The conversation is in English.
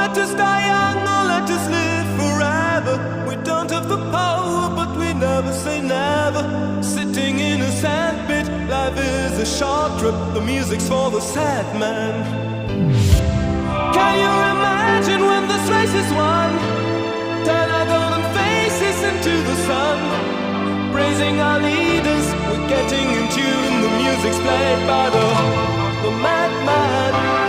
let us die young or let us live forever. We don't have the power, but we never say never. Sitting in a sandpit, life is a short trip. The music's for the sad man. Can you imagine when this race is won? Turn our golden faces into the sun. Praising our leaders, we're getting in tune. The music's played by the madman.